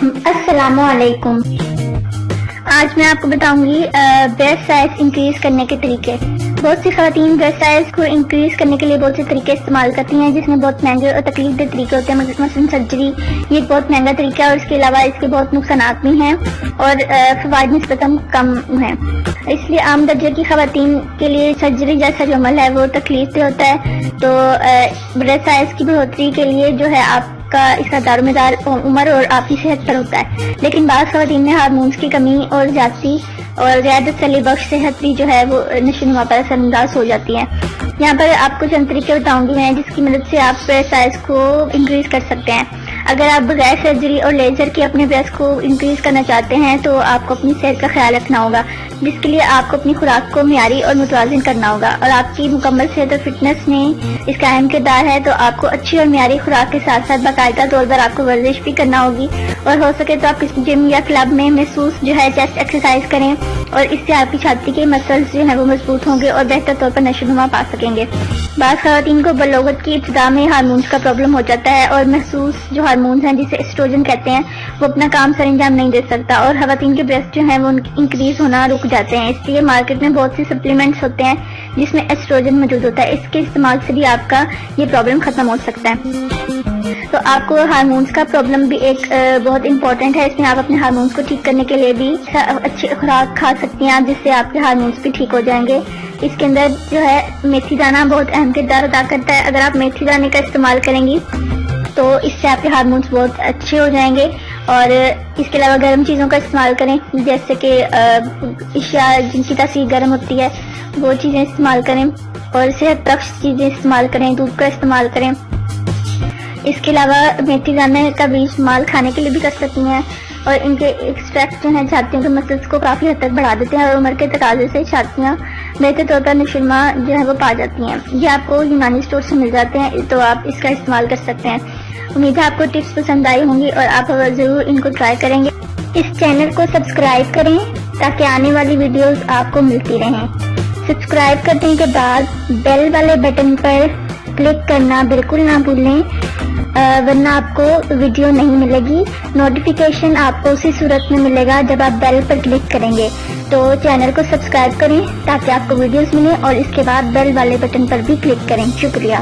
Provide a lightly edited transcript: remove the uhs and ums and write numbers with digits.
السلام علیکم۔ آج میں آپ کو بتاؤں گی بریسٹ سائز انکریز کرنے کے طریقے۔ بہت سی خواتین بریسٹ سائز کو انکریز کرنے کے لیے بہت سے طریقے استعمال کرتی ہیں، جس میں بہت مہنگے اور تکلیف دہ طریقے ہوتے ہیں، مثلاً سرجری۔ یہ ایک بہت مہنگا طریقہ ہے اور اس کے علاوہ اس کے بہت نقصانات بھی ہیں اور فوائد نسبتاً کم ہیں۔ اس لیے عام درجے کی خواتین کے لیے سرجری جیسا جو عمل ہے وہ تکلیف دہ ہوتا ہے۔ تو بریسٹ سائز کی بڑھوتری کے لیے جو ہے آپ کا اس کا دار و مدار عمر اور آپ کی صحت پر ہوتا ہے، لیکن بعض خواتین میں ہارمونز کی کمی اور زیادتی اور غیر تسلی بخش صحت بھی جو ہے وہ نشو نما پر اثر انداز ہو جاتی ہے۔ یہاں پر آپ کو چند طریقے بتاؤں گی میں جس کی مدد سے آپ بریسٹ سائز کو انکریز کر سکتے ہیں۔ اگر آپ بغیر سرجری اور لیزر کے اپنے بریسٹ کو انکریز کرنا چاہتے ہیں تو آپ کو اپنی صحت کا خیال رکھنا ہوگا، جس کے لیے آپ کو اپنی خوراک کو معیاری اور متوازن کرنا ہوگا، اور آپ کی مکمل صحت اور فٹنس میں اس کا اہم کردار ہے۔ تو آپ کو اچھی اور معیاری خوراک کے ساتھ ساتھ باقاعدہ طور پر آپ کو ورزش بھی کرنا ہوگی، اور ہو سکے تو آپ کسی جم یا کلب میں محسوس جو ہے چیسٹ ایکسرسائز کریں، اور اس سے آپ کی چھاتی کے مسلز جو ہیں وہ مضبوط ہوں گے اور بہتر طور پر نشو نما پا سکیں گے۔ بعض خواتین کو بلوغت کی ابتدا میں ہارمونز کا پرابلم ہو جاتا ہے، اور محسوس جو ہارمونز ہیں جسے ایسٹروجن کہتے ہیں وہ اپنا کام سر انجام نہیں دے سکتا، اور خواتین کے بریسٹ جو ہیں وہ انکریز ہونا رک جاتے ہیں۔ اس لیے مارکیٹ میں بہت سی سپلیمنٹس ہوتے ہیں جس میں ایسٹروجن موجود ہوتا ہے، اس کے استعمال سے بھی آپ کا یہ پرابلم ختم ہو سکتا ہے۔ تو آپ کو ہارمونز کا پرابلم بھی ایک بہت امپورٹنٹ ہے، اس میں آپ اپنے ہارمونز کو ٹھیک کرنے کے لیے بھی اچھی خوراک کھا سکتی ہیں جس سے آپ کے ہارمونز بھی ٹھیک ہو جائیں گے۔ اس کے اندر جو ہے میتھی دانہ بہت اہم کردار ادا کرتا ہے۔ اگر آپ میتھی دانے کا استعمال کریں گی تو اس سے آپ کے ہارمونز بہت اچھے ہو جائیں گے، اور اس کے علاوہ گرم چیزوں کا استعمال کریں، جیسے کہ اشیاء جن کی تاثیر گرم ہوتی ہے وہ چیزیں استعمال کریں، اور صحت بخش چیزیں استعمال کریں، دودھ کا استعمال کریں۔ اس کے علاوہ میتھی دانے کا بھی استعمال کھانے کے لیے بھی کر سکتی ہیں، اور ان کے ایکسٹریکٹ جو ہیں چھاتیوں کے مسلس کو کافی حد تک بڑھا دیتے ہیں، اور عمر کے تقاضے سے چھاتیاں بہتر طور پر نشو نما جو ہے وہ پا جاتی ہیں۔ یہ آپ کو یونانی اسٹور سے مل جاتے ہیں، تو آپ اس کا استعمال کر سکتے ہیں۔ امید ہے آپ کو ٹپس پسند آئی ہوں گی اور آپ ضرور ان کو ٹرائی کریں گے۔ اس چینل کو سبسکرائب کریں تاکہ آنے والی ویڈیوز آپ کو ملتی رہیں۔ سبسکرائب کرنے کے بعد بیل والے بٹن پر کلک کرنا بالکل نہ بھولیں، ورنہ آپ کو ویڈیو نہیں ملے گی۔ نوٹیفیکیشن آپ کو اسی صورت میں ملے گا جب آپ بیل پر کلک کریں گے۔ تو چینل کو سبسکرائب کریں تاکہ آپ کو ویڈیوز ملیں، اور اس کے بعد بیل والے بٹن پر بھی کلک کریں۔ شکریہ۔